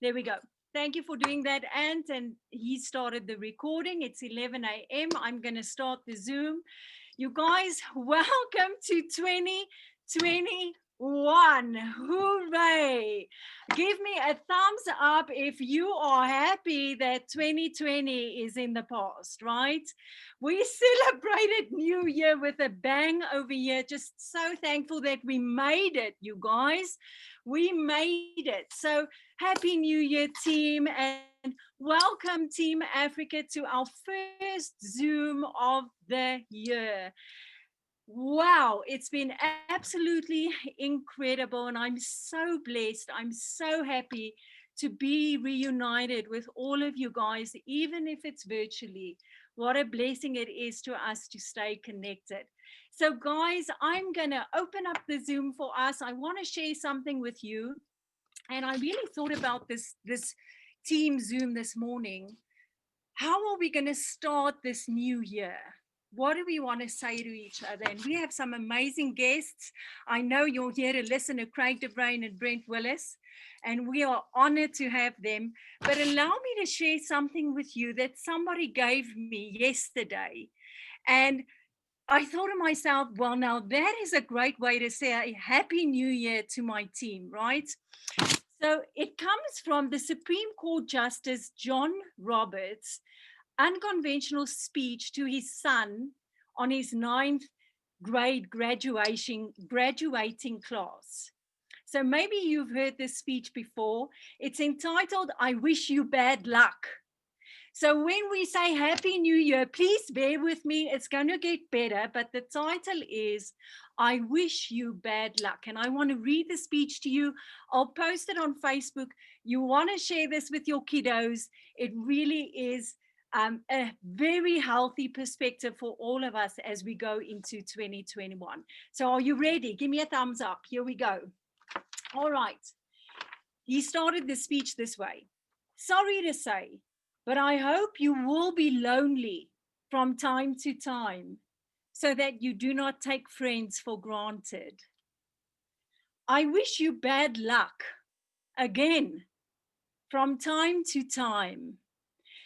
There we go. Thank you for doing that, Ant. And he started the recording. It's 11 a.m. I'm going to start the Zoom. You guys, welcome to 2021. Hooray! Give me a thumbs up if you are happy that 2020 is in the past, right? We celebrated New Year with a bang over here. Just so thankful that we made it, you guys. We made it. So happy New Year, team, and welcome, Team Africa, to our first Zoom of the year. Wow, it's been absolutely incredible, and I'm so blessed. I'm so happy to be reunited with all of you guys, even if it's virtually. What a blessing it is to us to stay connected. So, guys, I'm going to open up the Zoom for us. I want to share something with you. And I really thought about this team Zoom this morning. How are we going to start this new year? What do we want to say to each other? And we have some amazing guests. I know you're here to listen to Craig de Bruyn and Brent Willis, and we are honored to have them. But allow me to share something with you that somebody gave me yesterday. And I thought to myself, well, now that is a great way to say a Happy New Year to my team, right? So it comes from the Supreme Court Justice John Roberts' unconventional speech to his son on his 9th grade graduating class. So maybe you've heard this speech before. It's entitled, I Wish You Bad Luck. So when we say Happy New Year, please bear with me. It's going to get better. But the title is, I Wish You Bad Luck. And I want to read the speech to you. I'll post it on Facebook. You want to share this with your kiddos. It really is a very healthy perspective for all of us as we go into 2021. So are you ready? Give me a thumbs up. Here we go. All right. He started the speech this way. Sorry to say, but I hope you will be lonely from time to time so that you do not take friends for granted. I wish you bad luck again from time to time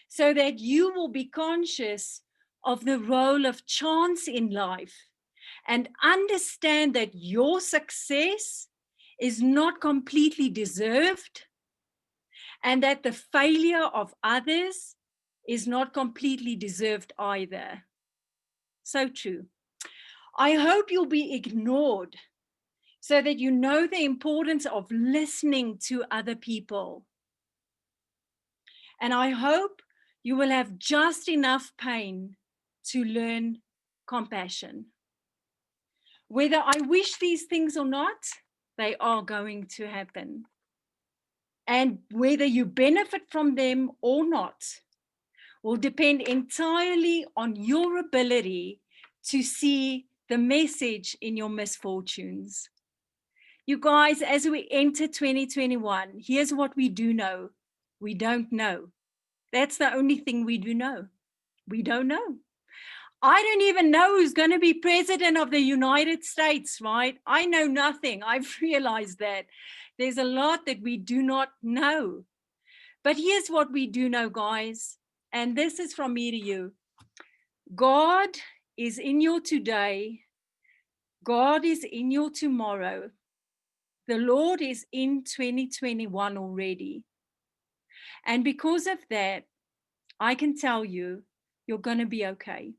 so that you will be conscious of the role of chance in life and understand that your success is not completely deserved, and that the failure of others is not completely deserved either. So true. I hope you'll be ignored so that you know the importance of listening to other people. And I hope you will have just enough pain to learn compassion. Whether I wish these things or not, they are going to happen. And whether you benefit from them or not will depend entirely on your ability to see the message in your misfortunes. You guys, as we enter 2021, here's what we do know. We don't know. That's the only thing we do know. We don't know. I don't even know who's going to be president of the United States, right? I know nothing. I've realized that. There's a lot that we do not know. But here's what we do know, guys. And this is from me to you. God is in your today. God is in your tomorrow. The Lord is in 2021 already. And because of that, I can tell you, you're going to be okay.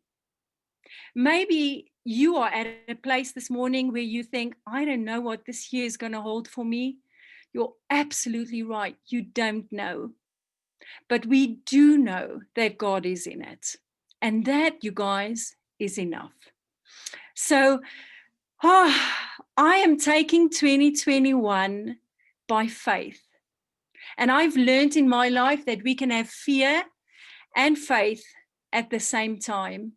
Maybe you are at a place this morning where you think, I don't know what this year is going to hold for me. You're absolutely right. You don't know. But we do know that God is in it. And that, you guys, is enough. So I am taking 2021 by faith. And I've learned in my life that we can have fear and faith at the same time.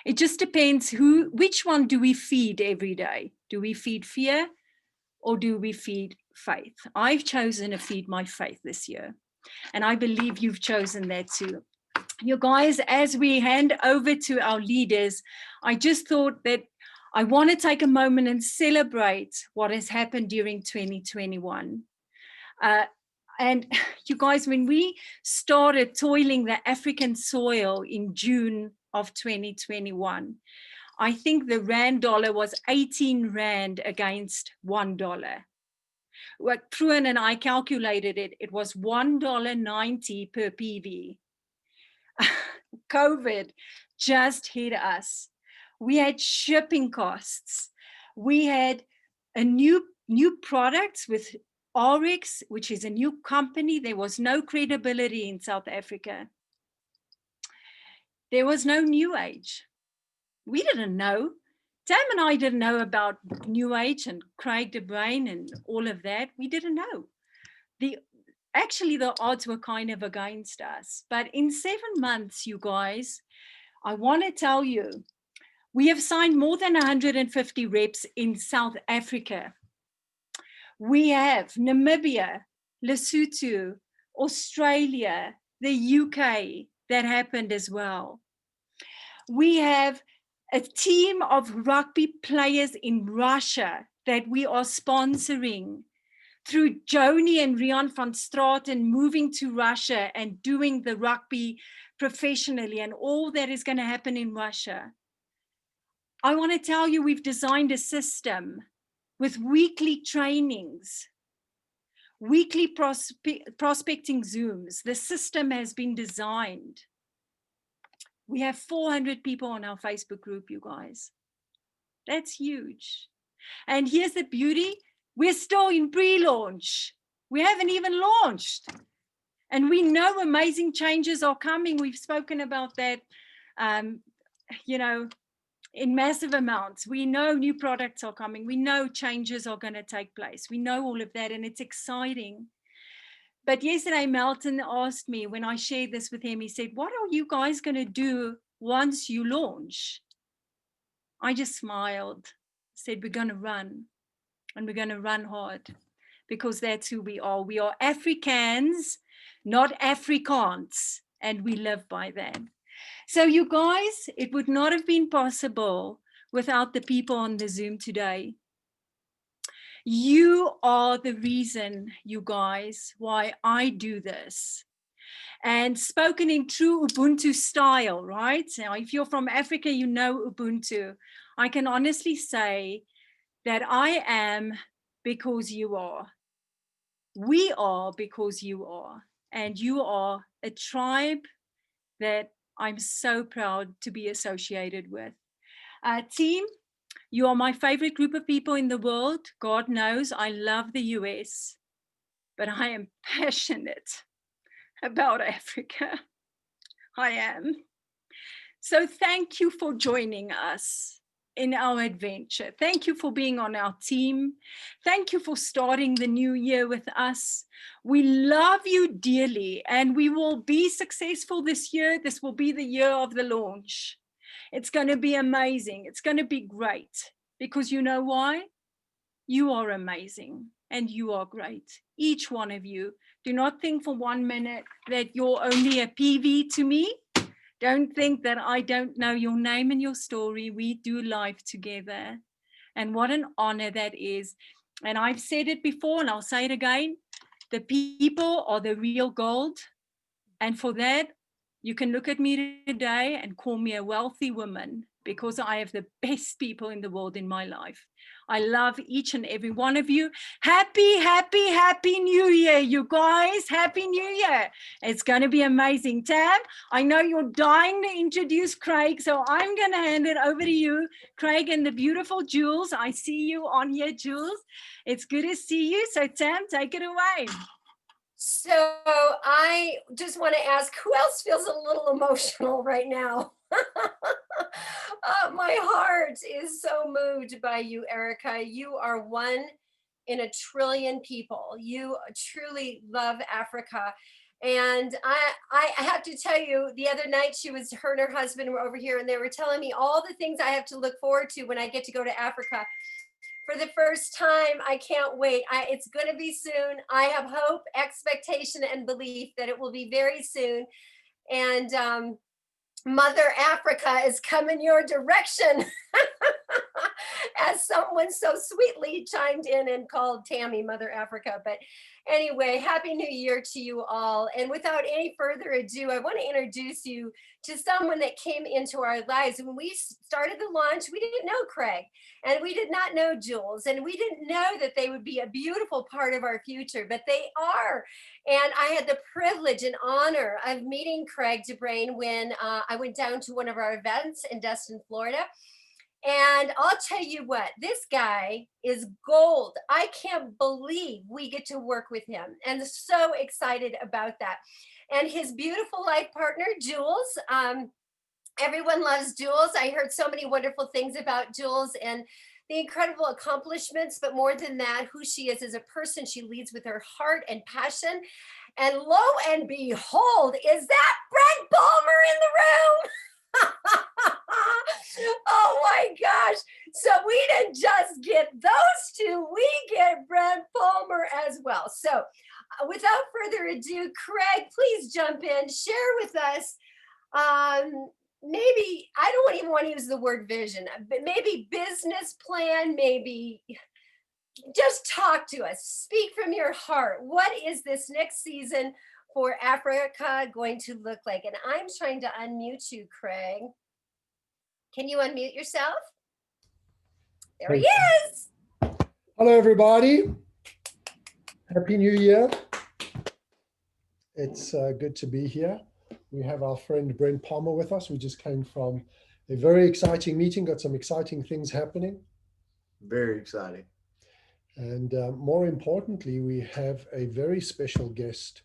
It just depends which one do we feed every day? Do we feed fear or do we feed faith? I've chosen to feed my faith this year. And I believe you've chosen that too. You guys, as we hand over to our leaders, I just thought that I want to take a moment and celebrate what has happened during 2021. And you guys, when we started toiling the African soil in June of 2021, I think the rand dollar was 18 rand against $1. What Bruyn and I calculated it was $1.90 per PV. COVID just hit us. We had shipping costs. We had a new products with ARIIX, which is a new company. There was no credibility in South Africa. There was no new age. We didn't know. Tam and I didn't know about new age and Craig de Bruyn and all of that. We didn't know. Actually, the odds were kind of against us. But in 7 months, you guys, I want to tell you, we have signed more than 150 reps in South Africa. We have Namibia, Lesotho, Australia, the UK that happened as well. We have a team of rugby players in Russia that we are sponsoring through Joni and Rian van Straten moving to Russia and doing the rugby professionally and all that is going to happen in Russia. I want to tell you, we've designed a system with weekly trainings, weekly prospecting Zooms. The system has been designed. We have 400 people on our Facebook group, you guys. That's huge. And here's the beauty. We're still in pre-launch. We haven't even launched. And we know amazing changes are coming. We've spoken about that, you know, in massive amounts. We know new products are coming. We know changes are going to take place. We know all of that, and it's exciting. But yesterday, Melton asked me when I shared this with him, he said, what are you guys going to do once you launch? I just smiled, said, we're going to run. And we're going to run hard because that's who we are. We are Africans, not Afrikaans, and we live by that. So you guys, it would not have been possible without the people on the Zoom today. You are the reason, you guys, why I do this. And spoken in true Ubuntu style, right? Now, if you're from Africa, you know Ubuntu. I can honestly say that I am because you are. We are because you are. And you are a tribe that I'm so proud to be associated with. Team, you are my favorite group of people in the world. God knows I love the US, but I am passionate about Africa. I am. So thank you for joining us in our adventure. Thank you for being on our team. Thank you for starting the new year with us. We love you dearly, and we will be successful this year. This will be the year of the launch. It's going to be amazing. It's going to be great because you know why? You are amazing and you are great. Each one of you. Do not think for 1 minute that you're only a PV to me. Don't think that I don't know your name and your story. We do life together. And what an honor that is. And I've said it before and I'll say it again. The people are the real gold. And for that, you can look at me today and call me a wealthy woman because I have the best people in the world in my life. I love each and every one of you. Happy, happy, happy New Year, you guys. Happy New Year. It's going to be amazing. Tam, I know you're dying to introduce Craig, so I'm going to hand it over to you, Craig, and the beautiful Jules. I see you on here, Jules. It's good to see you. So Tam, take it away. So I just want to ask, who else feels a little emotional right now? My heart is so moved by you, Erika. You are one in a trillion people. You truly love Africa. And I have to tell you, the other night her and her husband were over here and they were telling me all the things I have to look forward to when I get to go to Africa. For the first time, I can't wait. It's going to be soon. I have hope, expectation, and belief that it will be very soon. And Mother Africa is coming your direction. as someone so sweetly chimed in and called Tammy Mother Africa. But anyway, Happy New Year to you all. And without any further ado, I want to introduce you to someone that came into our lives. When we started the launch, we didn't know Craig, and we did not know Jules, and we didn't know that they would be a beautiful part of our future, but they are. And I had the privilege and honor of meeting Craig Bruyn when I went down to one of our events in Destin, Florida. And I'll tell you what, this guy is gold. I can't believe we get to work with him, and so excited about that. And his beautiful life partner, Jules. Everyone loves Jules. I heard so many wonderful things about Jules and the incredible accomplishments, but more than that, who she is as a person. She leads with her heart and passion. And lo and behold, is that Brent Palmer in the room? Oh my gosh. So we didn't just get those two, we get Brent Palmer as well. So without further ado, Craig, please jump in, share with us maybe, I don't even want to use the word vision, but maybe business plan, maybe just talk to us, speak from your heart. What is this next season for Africa going to look like? And I'm trying to unmute you, Craig. Can you unmute yourself? There he is. Hello, everybody. Happy New Year. It's good to be here. We have our friend Brent Palmer with us. We just came from a very exciting meeting, got some exciting things happening. Very exciting. And more importantly, we have a very special guest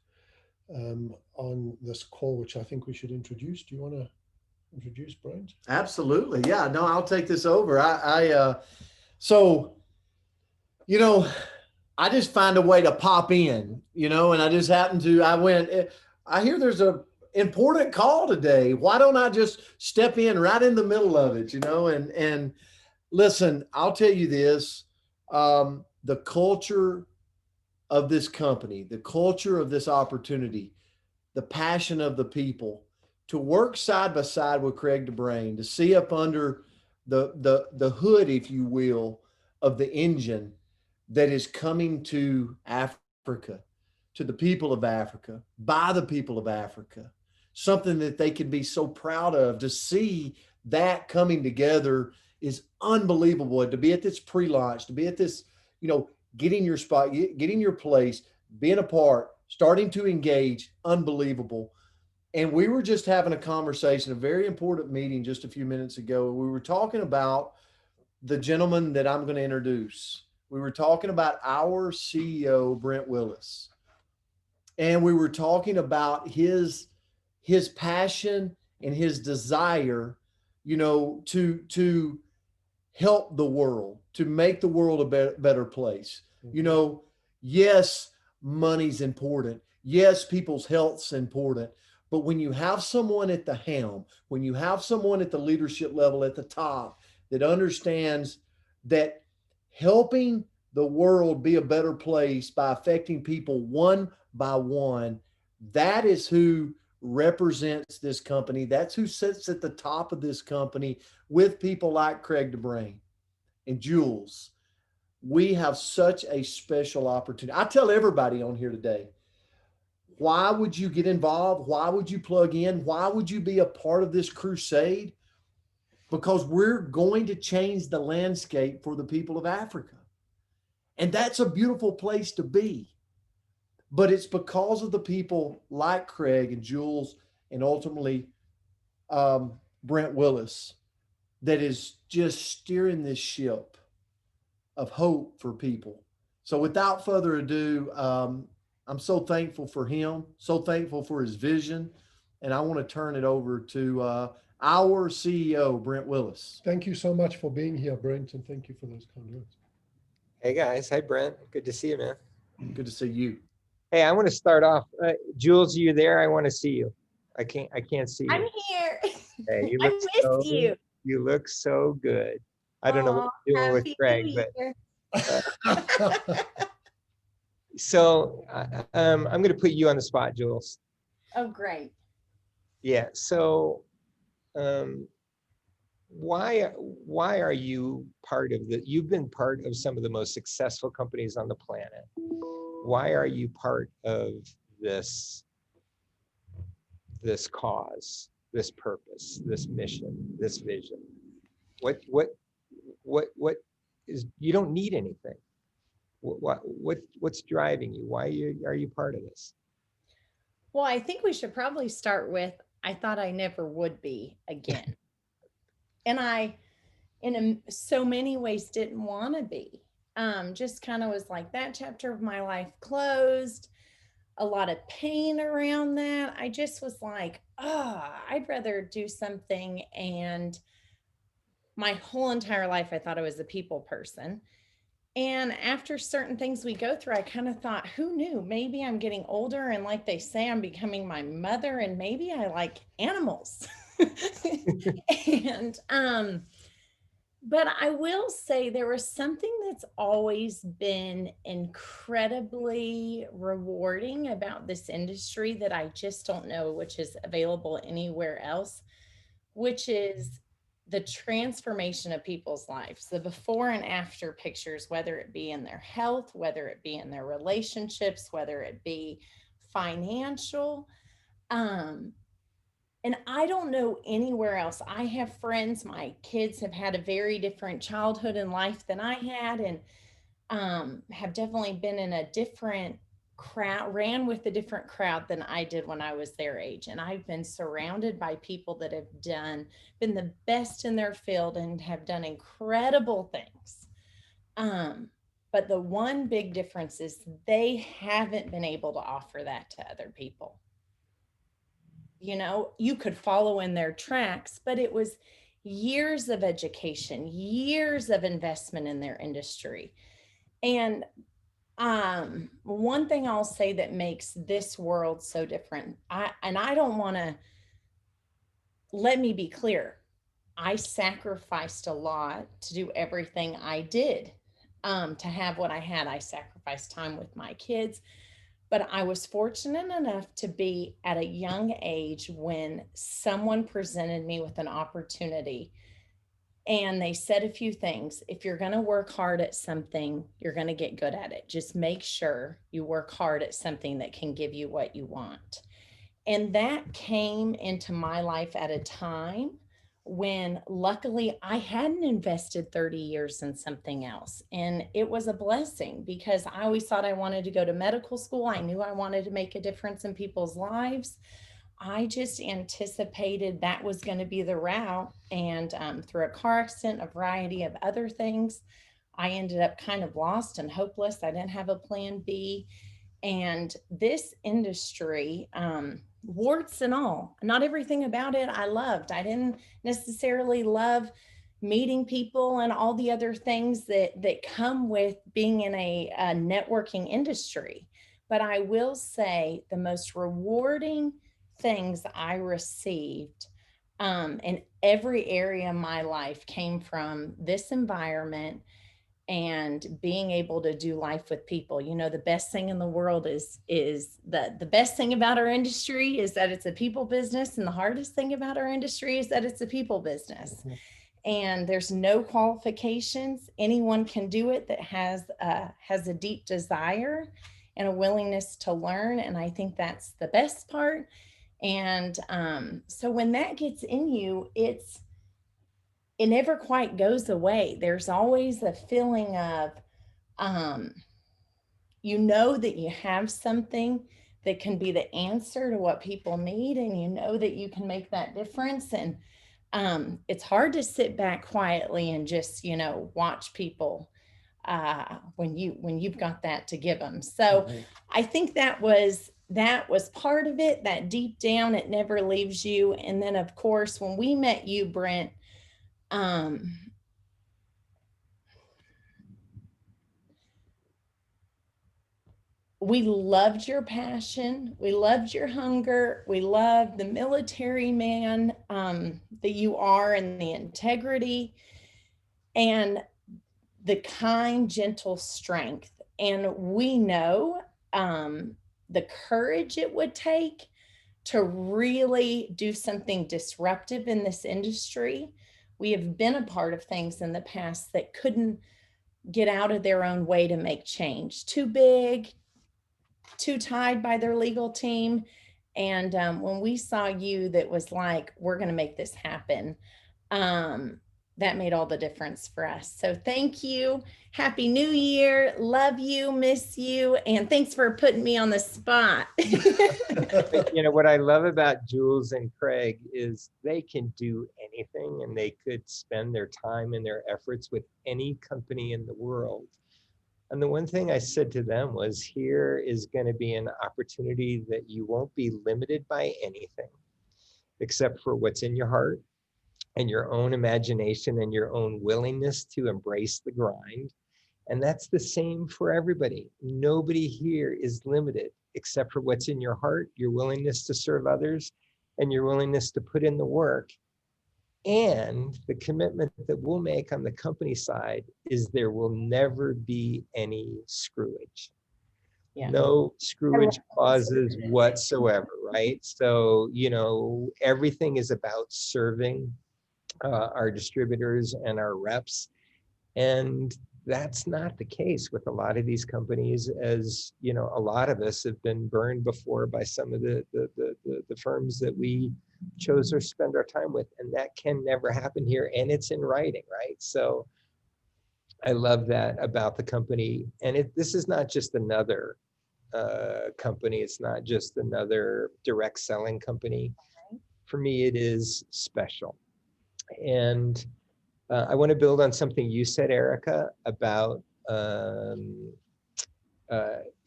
on this call, which I think we should introduce. Do you want to introduce Brent? Absolutely. Yeah, no, I'll take this over. So, you know, I just find a way to pop in, you know, and I just happened to, I hear there's a important call today. Why don't I just step in right in the middle of it, you know? And listen, I'll tell you this, the culture of this company, the culture of this opportunity, the passion of the people, to work side by side with Craig Bruyn, to see up under the hood, if you will, of the engine that is coming to Africa, to the people of Africa, by the people of Africa, something that they can be so proud of. To see that coming together is unbelievable. And to be at this pre-launch, to be at this, you know, getting your spot, getting your place, being a part, starting to engage, unbelievable. And we were just having a conversation, a very important meeting just a few minutes ago. We were talking about the gentleman that I'm going to introduce. We were talking about our CEO, Brent Willis. And we were talking about his passion and his desire, you know, to help the world, to make the world a better place. You know, yes, money's important. Yes, people's health's important. But when you have someone at the helm, when you have someone at the leadership level at the top that understands that helping the world be a better place by affecting people one by one, that is who represents this company. That's who sits at the top of this company with people like Craig Bruyn and Jules. We have such a special opportunity. I tell everybody on here today, why would you get involved? Why would you plug in? Why would you be a part of this crusade? Because we're going to change the landscape for the people of Africa. And that's a beautiful place to be. But it's because of the people like Craig and Jules and ultimately Brent Willis that is just steering this ship of hope for people. So without further ado, I'm so thankful for him, so thankful for his vision. And I want to turn it over to our CEO, Brent Willis. Thank you so much for being here, Brent, and thank you for those kind words. Hey guys, hi Brent. Good to see you, man. Good to see you. Hey, I want to start off. Jules, are you there? I want to see you. I can't see you. I'm here. Hey, you I look missed you. You look so good. I don't know what you're doing with Happy Craig, New but Year. so I'm going to put you on the spot, Jules. Oh, great. Yeah. So why are you part of the, you've been part of some of the most successful companies on the planet. Why are you part of this cause, this purpose, this mission, this vision? What is, you don't need anything. What's driving you? Why are you part of this? Well, I think we should probably start with, I thought I never would be again. And I, so many ways, didn't want to be. Just kind of was like, that chapter of my life closed, a lot of pain around that. I just was like, I'd rather do something. And my whole entire life, I thought I was a people person. And after certain things we go through, I kind of thought, who knew? Maybe I'm getting older, and like they say, I'm becoming my mother, and maybe I like animals. And but I will say there was something that's always been incredibly rewarding about this industry that I just don't know, which is available anywhere else, which is the transformation of people's lives, the before and after pictures, whether it be in their health, whether it be in their relationships, whether it be financial. And I don't know anywhere else. I have friends, my kids have had a very different childhood and life than I had, and have definitely been in a different crowd, ran with a different crowd than I did when I was their age. And I've been surrounded by people that have been the best in their field and have done incredible things. But the one big difference is they haven't been able to offer that to other people. You know, you could follow in their tracks, but it was years of education, years of investment in their industry. And one thing I'll say that makes this world so different, I don't want to, let me be clear, I sacrificed a lot to do everything I did, to have what I had. I sacrificed time with my kids, but I was fortunate enough to be at a young age when someone presented me with an opportunity. And they said a few things. If you're going to work hard at something, you're going to get good at it. Just make sure you work hard at something that can give you what you want. And that came into my life at a time when luckily I hadn't invested 30 years in something else. And it was a blessing because I always thought I wanted to go to medical school. I knew I wanted to make a difference in people's lives. I just anticipated that was going to be the route. And through a car accident, a variety of other things, I ended up kind of lost and hopeless. I didn't have a plan B. And this industry, warts and all, not everything about it I loved. I didn't necessarily love meeting people and all the other things that come with being in a networking industry. But I will say the most rewarding things I received in every area of my life came from this environment and being able to do life with people. You know, the best thing in the world is the best thing about our industry is that it's a people business, and the hardest thing about our industry is that it's a people business. Mm-hmm. And there's no qualifications. Anyone can do it that has a deep desire and a willingness to learn. And I think that's the best part. And so when that gets in you, it never quite goes away. There's always a feeling of, you know, that you have something that can be the answer to what people need, and you know that you can make that difference. And it's hard to sit back quietly and just, you know, watch people when you've got that to give them. So mm-hmm. I think that was part of it, that deep down, it never leaves you. And then of course, when we met you, Brent, we loved your passion. We loved your hunger. We loved the military man that you are, and the integrity and the kind, gentle strength. And we know the courage it would take to really do something disruptive in this industry. We have been a part of things in the past that couldn't get out of their own way to make change. Too big, too tied by their legal team. And when we saw you, that was like, we're going to make this happen. That made all the difference for us. So thank you. Happy New Year. Love you, miss you. And thanks for putting me on the spot. You know, what I love about Jules and Craig is they can do anything, and they could spend their time and their efforts with any company in the world. And the one thing I said to them was, here is going to be an opportunity that you won't be limited by anything except for what's in your heart and your own imagination and your own willingness to embrace the grind. And that's the same for everybody. Nobody here is limited except for what's in your heart, your willingness to serve others, and your willingness to put in the work. And the commitment that we'll make on the company side is there will never be any screwage. Yeah. No screwage clauses whatsoever, right? So, you know, everything is about serving our distributors and our reps. And that's not the case with a lot of these companies, as you know, a lot of us have been burned before by some of the firms that we chose or spend our time with, and that can never happen here, and it's in writing, right? So I love that about the company. And this is not just another company, it's not just another direct selling company. For me, it is special. And I want to build on something you said, Erika, about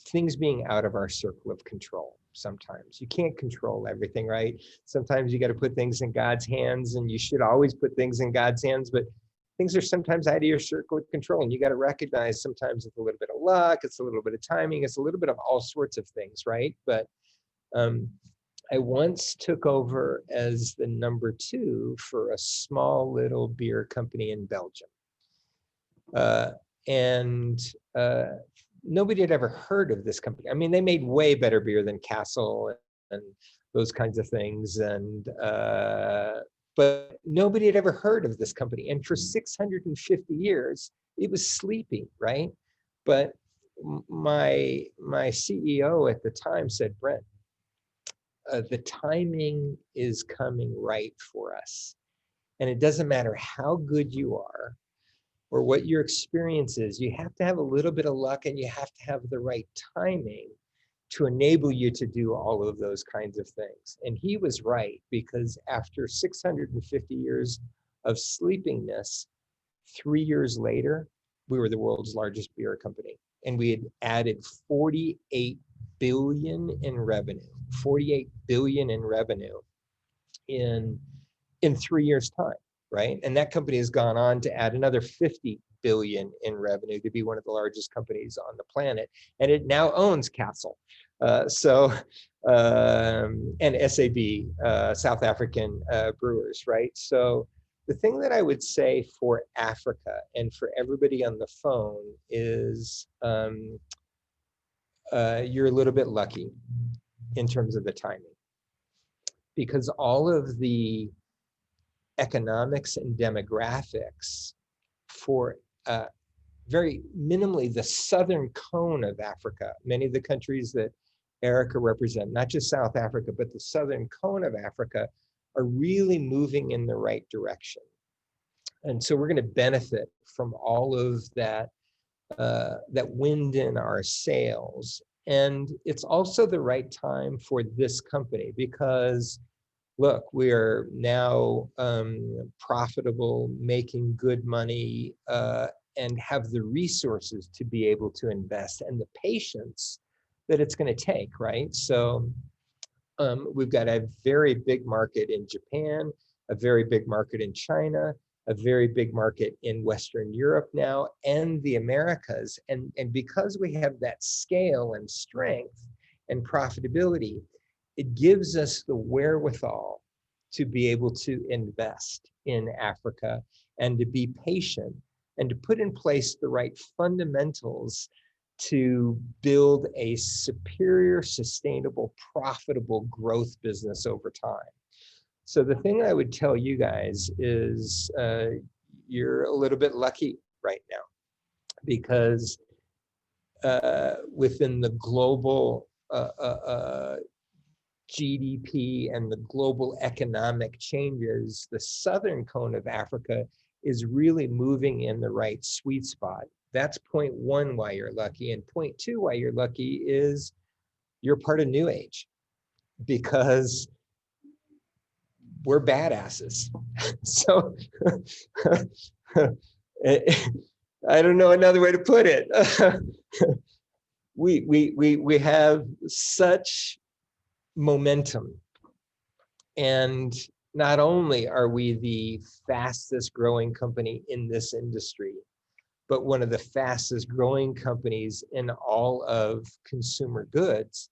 things being out of our circle of control. Sometimes you can't control everything, right? Sometimes you got to put things in God's hands, and you should always put things in God's hands, but things are sometimes out of your circle of control, and you got to recognize sometimes it's a little bit of luck, it's a little bit of timing, it's a little bit of all sorts of things, right? But I once took over as the number 2 for a small little beer company in Belgium. Nobody had ever heard of this company. I mean, they made way better beer than Castle and those kinds of things. But nobody had ever heard of this company. And for 650 years, it was sleeping, right? But my CEO at the time said, Brent, the timing is coming right for us. And it doesn't matter how good you are or what your experience is, you have to have a little bit of luck, and you have to have the right timing to enable you to do all of those kinds of things. And he was right, because after 650 years of sleepiness, 3 years later, we were the world's largest beer company. And we had added 48 billion in revenue, 48 billion in revenue in 3 years' time, right? And that company has gone on to add another 50 billion in revenue to be one of the largest companies on the planet. And it now owns Castle. And SAB, South African brewers, right? So the thing that I would say for Africa and for everybody on the phone is you're a little bit lucky in terms of the timing, because all of the economics and demographics for very minimally the southern cone of Africa, many of the countries that Erika represent, not just South Africa, but the southern cone of Africa, are really moving in the right direction. And so we're going to benefit from all of that, that wind in our sails. And it's also the right time for this company, because look, we are now profitable, making good money, and have the resources to be able to invest, and the patience that it's going to take, right? So we've got a very big market in Japan, a very big market in China, a very big market in Western Europe now, and the Americas. And because we have that scale and strength and profitability, it gives us the wherewithal to be able to invest in Africa and to be patient and to put in place the right fundamentals to build a superior, sustainable, profitable growth business over time. So the thing I would tell you guys is you're a little bit lucky right now, because within the global GDP and the global economic changes, the southern cone of Africa is really moving in the right sweet spot. That's point one why you're lucky. And point two why you're lucky is you're part of New Age, because we're badasses. So I don't know another way to put it. We have such momentum, and not only are we the fastest growing company in this industry, but one of the fastest growing companies in all of consumer goods.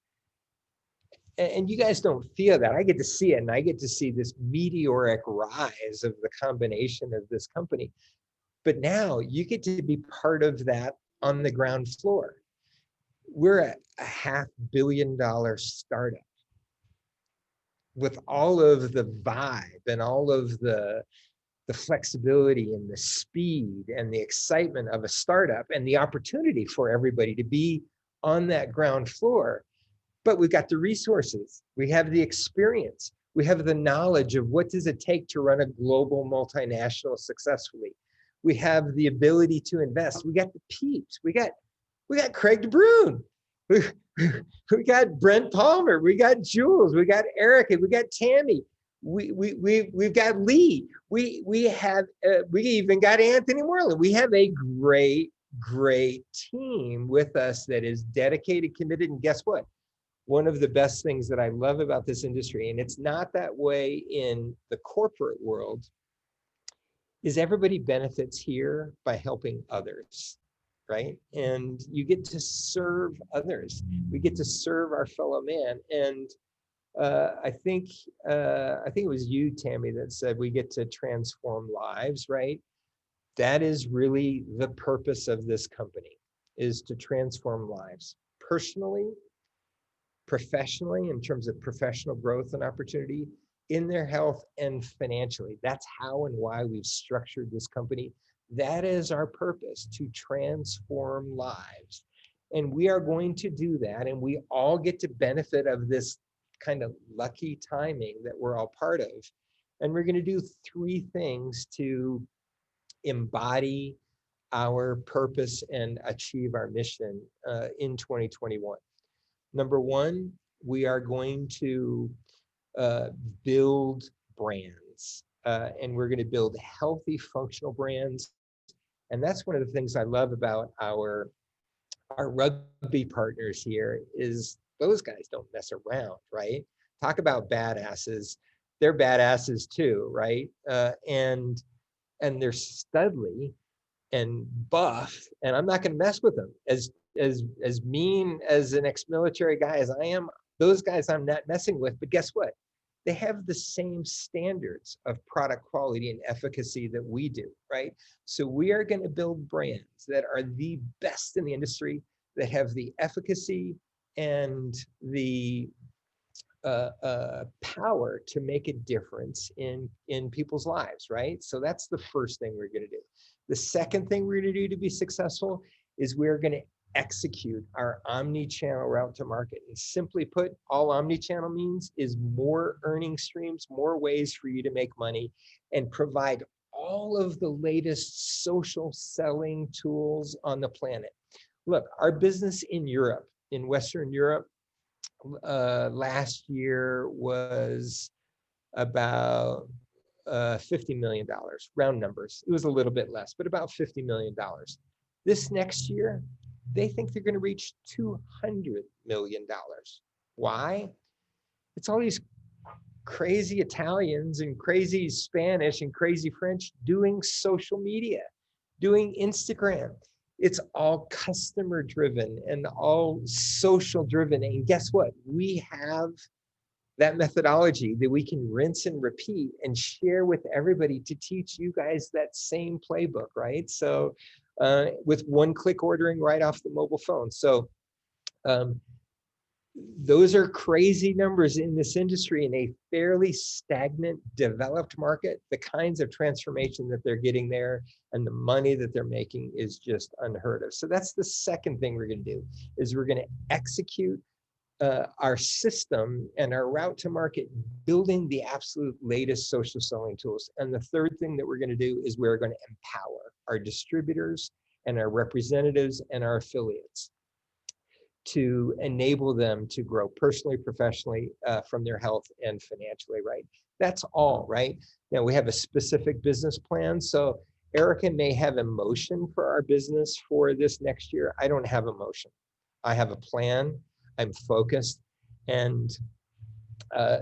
And you guys don't feel that. I get to see it, and I get to see this meteoric rise of the combination of this company. But now you get to be part of that on the ground floor. We're a $500 million startup with all of the vibe and all of the flexibility and the speed and the excitement of a startup, and the opportunity for everybody to be on that ground floor. But we've got the resources, we have the experience, we have the knowledge of what does it take to run a global multinational successfully. We have the ability to invest. We got the peeps. We got Craig Bruyn. We got Brent Palmer. We got Jules. We got Erika. We got Tammy. We've got Lee. We even got Anthony Moreland. We have a great team with us that is dedicated, committed, and guess what? One of the best things that I love about this industry, and it's not that way in the corporate world, is everybody benefits here by helping others, right? And you get to serve others. We get to serve our fellow man. And I think it was you, Tammy, that said we get to transform lives, right? That is really the purpose of this company, is to transform lives personally, professionally, in terms of professional growth and opportunity, in their health, and financially. That's how and why we've structured this company. That is our purpose, to transform lives. And we are going to do that, and we all get to benefit of this kind of lucky timing that we're all part of. And we're going to do three things to embody our purpose and achieve our mission in 2021. Number one, we are going to build brands, and we're going to build healthy, functional brands. And that's one of the things I love about our rugby partners here, is those guys don't mess around, right? Talk about badasses. They're badasses too, right? And they're studly and buff, and I'm not going to mess with them. As mean as an ex-military guy as I am, those guys I'm not messing with. But guess what? They have the same standards of product quality and efficacy that we do, right? So we are going to build brands that are the best in the industry, that have the efficacy and the power to make a difference in people's lives, right? So that's the first thing we're going to do. The second thing we're going to do to be successful is we're going to execute our omni-channel route to market. And simply put, all omni-channel means is more earning streams, more ways for you to make money, and provide all of the latest social selling tools on the planet. Look, our business in Europe, in Western Europe, last year was about $50 million, round numbers. It was a little bit less, but about $50 million. This next year, they think they're going to reach $200 million. Why? It's all these crazy Italians and crazy Spanish and crazy French doing social media, doing Instagram. It's all customer driven and all social driven. And guess what? We have that methodology that we can rinse and repeat and share with everybody to teach you guys that same playbook, right? So with one-click ordering right off the mobile phone. So those are crazy numbers in this industry in a fairly stagnant, developed market. The kinds of transformation that they're getting there and the money that they're making is just unheard of. So that's the second thing we're going to do, is we're going to execute our system and our route to market, building the absolute latest social selling tools. And the third thing that we're going to do is we're going to empower our distributors and our representatives and our affiliates to enable them to grow personally, professionally, from their health and financially, right? That's all, right? Now we have a specific business plan. So Erika may have emotion for our business for this next year. I don't have emotion. I have a plan. I'm focused. And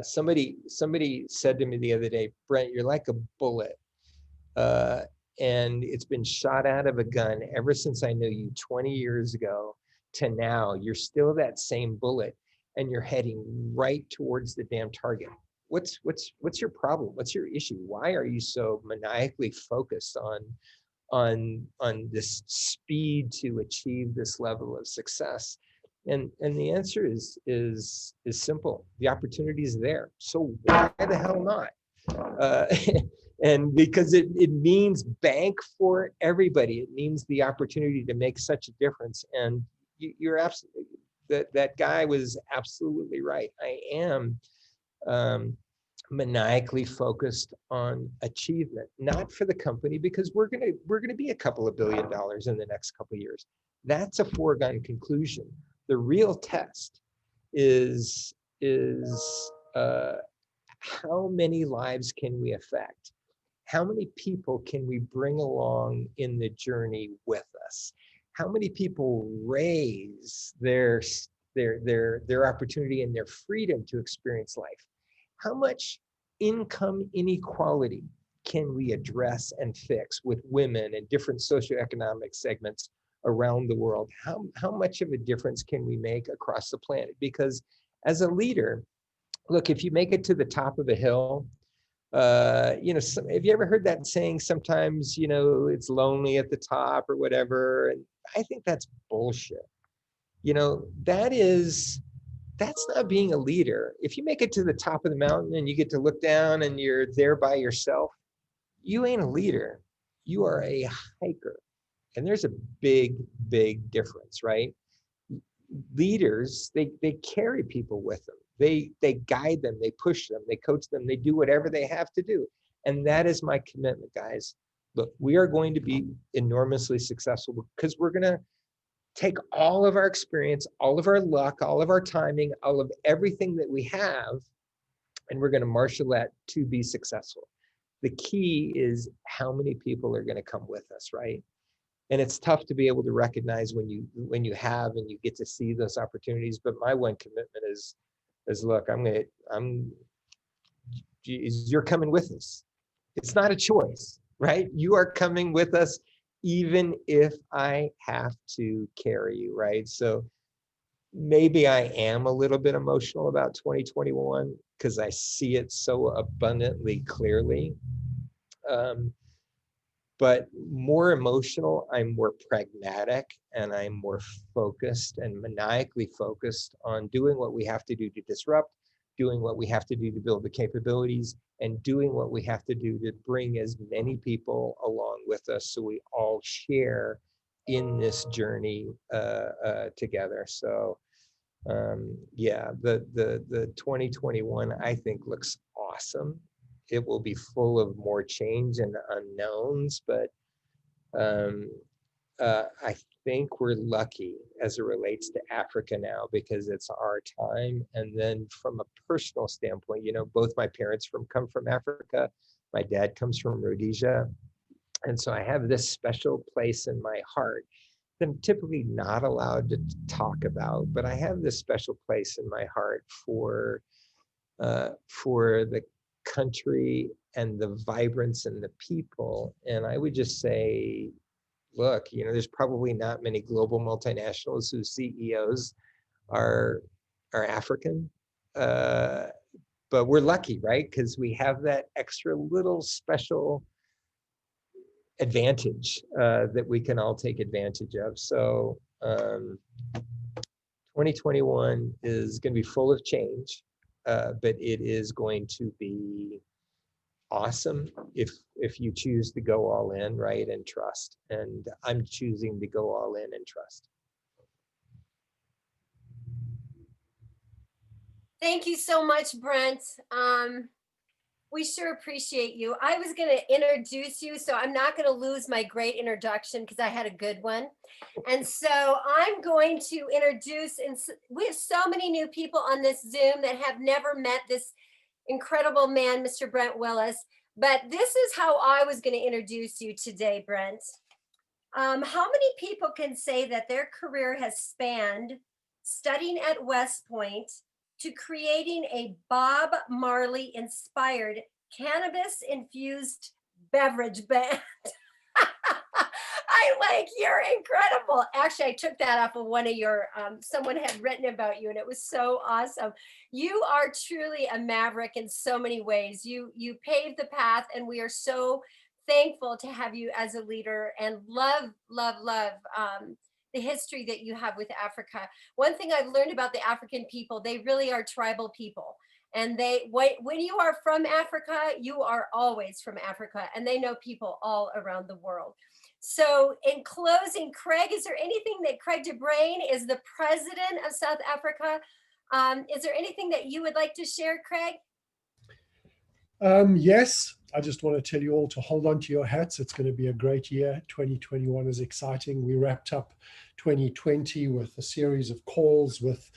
somebody said to me the other day, Brent, you're like a bullet. And it's been shot out of a gun ever since I knew you 20 years ago to now. You're still that same bullet, and you're heading right towards the damn target. What's your problem? What's your issue? Why are you so maniacally focused on this speed to achieve this level of success? And the answer is simple. The opportunity is there. So why the hell not? And because it means bank for everybody. It means the opportunity to make such a difference. And you're absolutely, that guy was absolutely right. I am maniacally focused on achievement, not for the company, because we're gonna be a couple of $1 billion in the next couple of years. That's a foregone conclusion. The real test is how many lives can we affect? How many people can we bring along in the journey with us? How many people raise their opportunity and their freedom to experience life? How much income inequality can we address and fix with women and different socioeconomic segments around the world? How much of a difference can we make across the planet? Because as a leader, look, if you make it to the top of a hill, have you ever heard that saying, sometimes, it's lonely at the top or whatever? And I think that's bullshit. That's not being a leader. If you make it to the top of the mountain and you get to look down and you're there by yourself, you ain't a leader. You are a hiker. And there's a big, big difference, right? Leaders, they carry people with them. They guide them, they push them, they coach them, they do whatever they have to do. And that is my commitment, guys. Look, we are going to be enormously successful because we're going to take all of our experience, all of our luck, all of our timing, all of everything that we have, and we're going to marshal that to be successful. The key is how many people are going to come with us, right? And it's tough to be able to recognize when you have and you get to see those opportunities. But my one commitment is look, you're coming with us. It's not a choice, right? You are coming with us, even if I have to carry you, right? So maybe I am a little bit emotional about 2021 because I see it so abundantly clearly. But more emotional, I'm more pragmatic, and I'm more focused and maniacally focused on doing what we have to do to disrupt, doing what we have to do to build the capabilities, and doing what we have to do to bring as many people along with us so we all share in this journey together. So yeah, the 2021 I think looks awesome. It will be full of more change and unknowns, but I think we're lucky as it relates to Africa now because it's our time. And then from a personal standpoint, both my parents come from Africa. My dad comes from Rhodesia. And so I have this special place in my heart that I'm typically not allowed to talk about, but I have this special place in my heart for the country and the vibrance and the people. And I would just say, look, there's probably not many global multinationals whose CEOs are African, but we're lucky, right? Because we have that extra little special advantage that we can all take advantage of. So 2021 is going to be full of change, but it is going to be awesome if you choose to go all in, right, and trust. And I'm choosing to go all in and trust. Thank you so much, Brent. We sure appreciate you. I was going to introduce you, so I'm not going to lose my great introduction because I had a good one. And so I'm going to introduce, and we have so many new people on this Zoom that have never met this incredible man, Mr. Brent Willis. But this is how I was going to introduce you today, Brent. How many people can say that their career has spanned studying at West Point to creating a Bob Marley inspired cannabis infused beverage band? I'm like, you're incredible. Actually, I took that off of one of your, someone had written about you and it was so awesome. You are truly a maverick in so many ways. You paved the path and we are so thankful to have you as a leader and love the history that you have with Africa. One thing I've learned about the African people, they really are tribal people. And when you are from Africa, you are always from Africa, and they know people all around the world. So in closing, Craig, is there anything that Craig de Bruyn is the president of South Africa? Is there anything that you would like to share, Craig? Yes, I just want to tell you all to hold on to your hats. It's going to be a great year. 2021 is exciting. We wrapped up 2020 with a series of calls with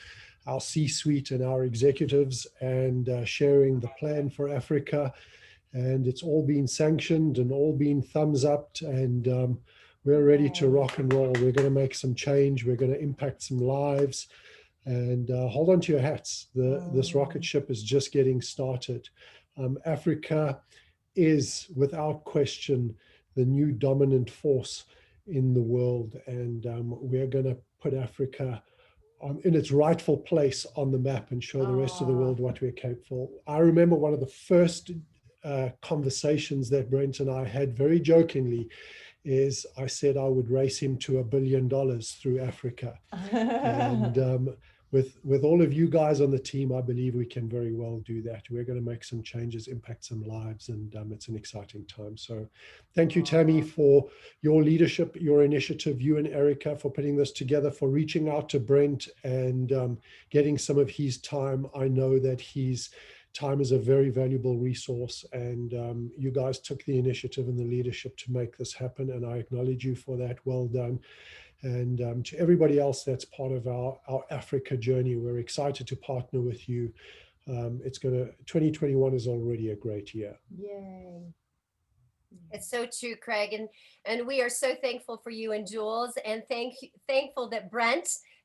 our C-suite and our executives and sharing the plan for Africa. And it's all been sanctioned and all been thumbs up. And we're ready to rock and roll. We're going to make some change. We're going to impact some lives. And hold on to your hats. This rocket ship is just getting started. Africa is without question the new dominant force in the world, and we're going to put Africa in its rightful place on the map and show the rest of the world what we're capable. I remember one of the first conversations that Brent and I had, very jokingly, is I said I would race him to $1 billion through Africa. And with all of you guys on the team, I believe we can very well do that. We're going to make some changes, impact some lives, and it's an exciting time. So thank you, Tammy, for your leadership, your initiative, you and Erika for putting this together, for reaching out to Brent and getting some of his time. I know that his time is a very valuable resource, and you guys took the initiative and the leadership to make this happen, and I acknowledge you for that. Well done. And to everybody else that's part of our Africa journey, we're excited to partner with you. 2021 is already a great year. Yay. It's so true, Craig. And we are so thankful for you and Jules, and thankful that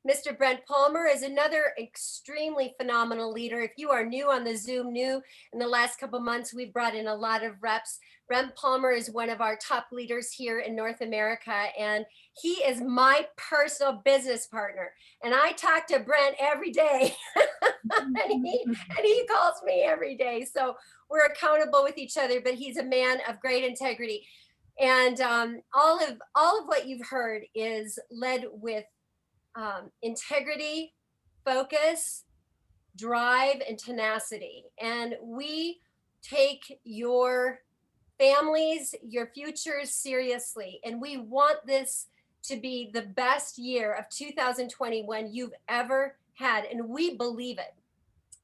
Mr. Brent Palmer is another extremely phenomenal leader. If you are new on the Zoom, new in the last couple of months, we've brought in a lot of reps. Brent Palmer is one of our top leaders here in North America, and he is my personal business partner. And I talk to Brent every day, and he calls me every day. So we're accountable with each other, but he's a man of great integrity. And all of what you've heard is led with integrity, focus, drive, and tenacity. And we take your families, your futures seriously. And we want this to be the best year of 2021 you've ever had. And we believe it.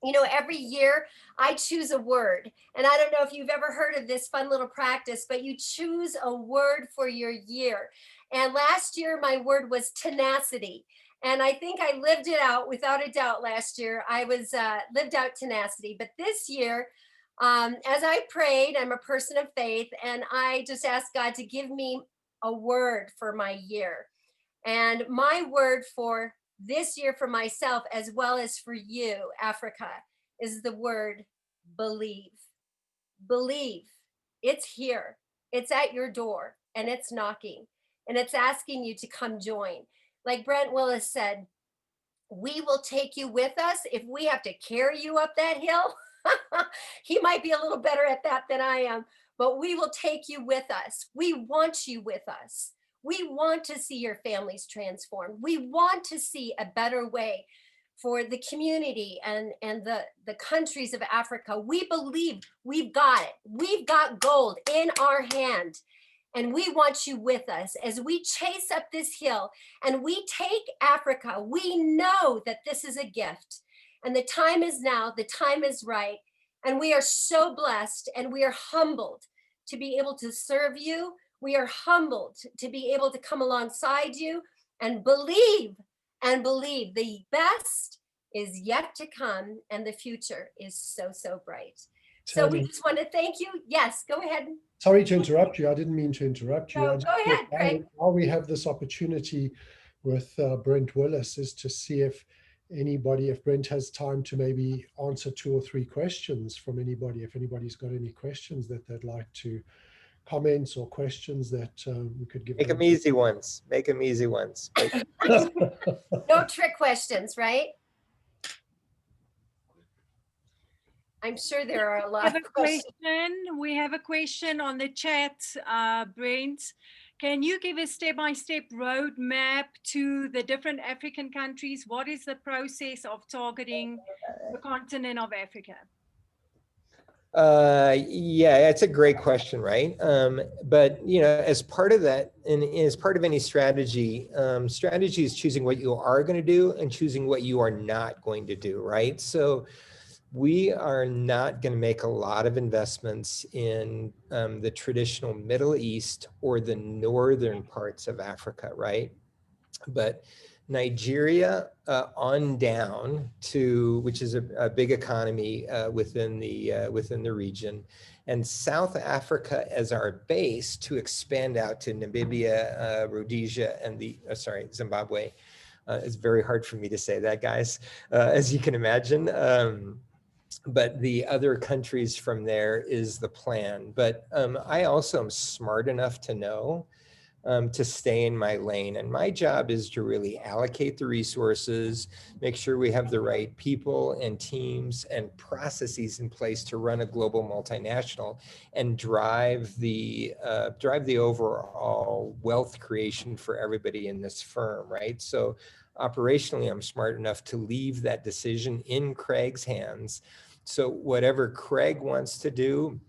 You know, every year I choose a word, and I don't know if you've ever heard of this fun little practice, but you choose a word for your year. And last year, my word was tenacity. And I think I lived it out without a doubt last year. I was lived out tenacity. But this year, as I prayed, I'm a person of faith, and I just asked God to give me a word for my year. And my word for this year for myself, as well as for you, Africa, is the word believe. Believe. It's here. It's at your door, and it's knocking, and it's asking you to come join. Like Brent Willis said, we will take you with us if we have to carry you up that hill. He might be a little better at that than I am, but we will take you with us. We want you with us. We want to see your families transformed. We want to see a better way for the community and the countries of Africa. We believe we've got it. We've got gold in our hand. And we want you with us as we chase up this hill and we take Africa. We know that this is a gift and the time is now, the time is right. And we are so blessed and we are humbled to be able to serve you. We are humbled to be able to come alongside you and believe the best is yet to come and the future is so, so bright. So we Tammy, just want to thank you. Yes, go ahead. sorry to interrupt you. I didn't mean to interrupt you. No, I just go ahead, thought Craig. while we have this opportunity with Brent Willis is to see if Brent has time to maybe answer 2 or 3 questions from anybody, if anybody's got any questions that they'd like to comments or questions that we could give. Make them easy ones. Make them easy ones. No trick questions, right? I'm sure there are a We lot have of a questions. question. We have a question on the chat, Brent. Can you give a step-by-step roadmap to the different African countries? What is the process of targeting the continent of Africa? Yeah, it's a great question, right? But as part of that, and as part of any strategy, strategy is choosing what you are going to do and choosing what you are not going to do, right? So we are not going to make a lot of investments in the traditional Middle East or the northern parts of Africa, right? But Nigeria on down to, which is a big economy within the region, and South Africa as our base to expand out to Namibia, Rhodesia, and Zimbabwe. It's very hard for me to say that, guys, as you can imagine. But the other countries from there is the plan. But I also am smart enough to know to stay in my lane. And my job is to really allocate the resources, make sure we have the right people and teams and processes in place to run a global multinational and drive the overall wealth creation for everybody in this firm, right? So operationally, I'm smart enough to leave that decision in Craig's hands. So whatever Craig wants to do,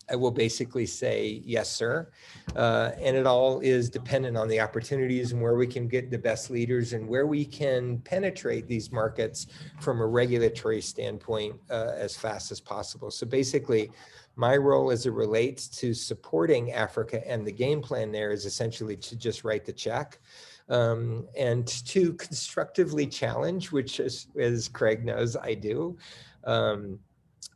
I will basically say, yes, sir. And it all is dependent on the opportunities and where we can get the best leaders and where we can penetrate these markets from a regulatory standpoint as fast as possible. So basically, my role as it relates to supporting Africa and the game plan there is essentially to just write the check. And to constructively challenge, which is, as Craig knows, I do.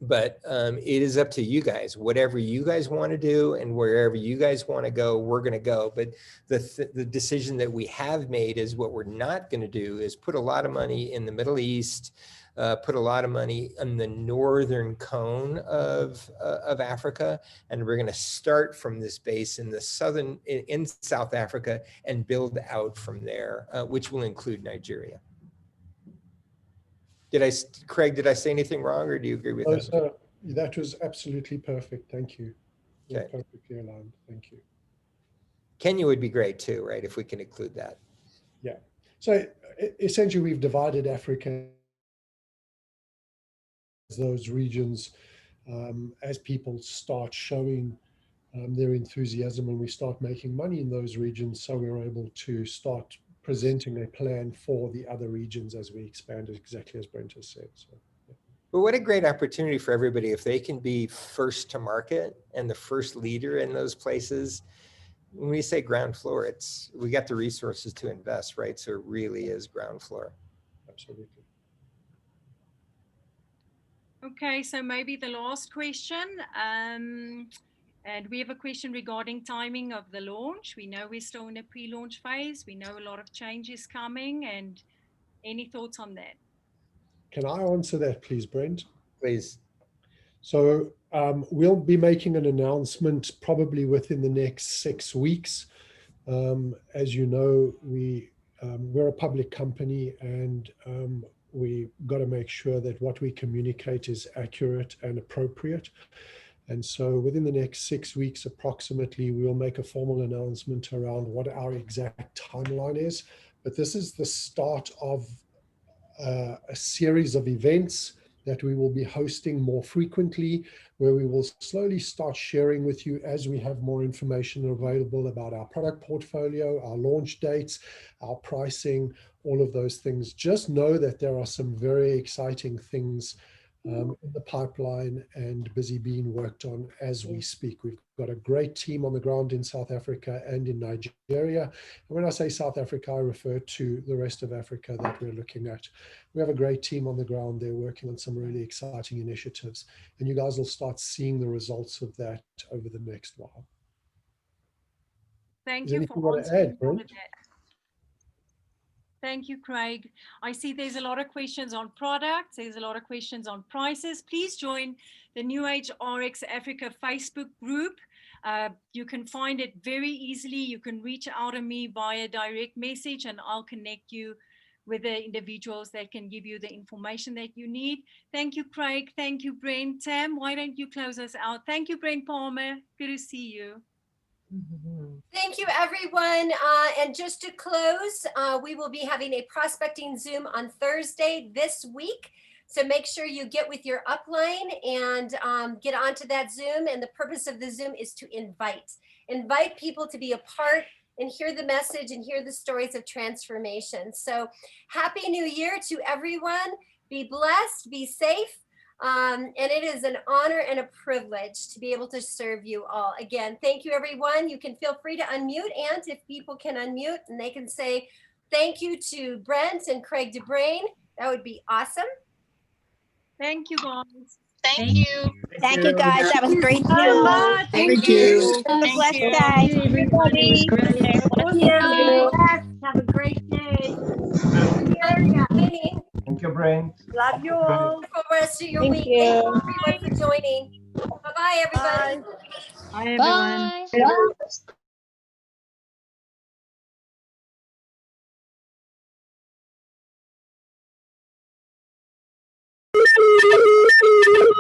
But it is up to you guys. Whatever you guys want to do and wherever you guys want to go, we're going to go. But the decision that we have made is what we're not going to do is put a lot of money in the Middle East, put a lot of money in the northern cone of Africa, and we're going to start from this base in the in South Africa and build out from there, which will include Nigeria. Craig, did I say anything wrong, or do you agree with that? Sir, that was absolutely perfect. Thank you. Okay. Perfectly aligned. Thank you. Kenya would be great too, right? If we can include that. Yeah. So essentially, we've divided Africa as those regions as people start showing their enthusiasm and we start making money in those regions. So we're able to start presenting a plan for the other regions as we expand, exactly as Brent has said. So, yeah. But what a great opportunity for everybody if they can be first to market and the first leader in those places. When we say ground floor, we got the resources to invest, right? So it really is ground floor. Absolutely. Okay, so maybe the last question. And we have a question regarding timing of the launch. We know we're still in a pre-launch phase. We know a lot of changes coming, and any thoughts on that? Can I answer that, please, Brent? Please. So we'll be making an announcement probably within the next 6 weeks. As you know, we're a public company, and we got to make sure that what we communicate is accurate and appropriate. And so within the next 6 weeks, approximately, we will make a formal announcement around what our exact timeline is. But this is the start of a series of events that we will be hosting more frequently, where we will slowly start sharing with you as we have more information available about our product portfolio, our launch dates, our pricing, all of those things. Just know that there are some very exciting things in the pipeline and busy being worked on as we speak. We've got a great team on the ground in South Africa and in Nigeria. And when I say South Africa, I refer to the rest of Africa that we're looking at. We have a great team on the ground. They're working on some really exciting initiatives, and you guys will start seeing the results of that over the next while. Thank Is you anything you for want to answering add, all of Brent? that. Thank you, Craig. I see there's a lot of questions on products. There's a lot of questions on prices. Please join the New Age ARIIX Africa Facebook group. You can find it very easily. You can reach out to me via direct message and I'll connect you with the individuals that can give you the information that you need. Thank you, Craig. Thank you, Brent. Tam, why don't you close us out? Thank you, Brent Palmer. Good to see you. Thank you, everyone. And just to close, we will be having a prospecting Zoom on Thursday this week. So make sure you get with your upline and get onto that Zoom. And the purpose of the Zoom is to invite people to be a part and hear the message and hear the stories of transformation. So happy New Year to everyone. Be blessed, be safe. And it is an honor and a privilege to be able to serve you all. Again, thank you, everyone. You can feel free to unmute, and if people can unmute and they can say thank you to Brent and Craig DeBrain, that would be awesome. Thank you, guys. Thank you. Thank you, guys. That was great So too. much. Thank you. Have a Thank blessed you. day. Thank you, everybody. It was great. Thank you. Have a great day. Thank you, Brent. Love you all. Wonderful rest of your Thank week. you. Thank you, everyone, for joining. Bye-bye, everybody. Bye, everyone. Bye.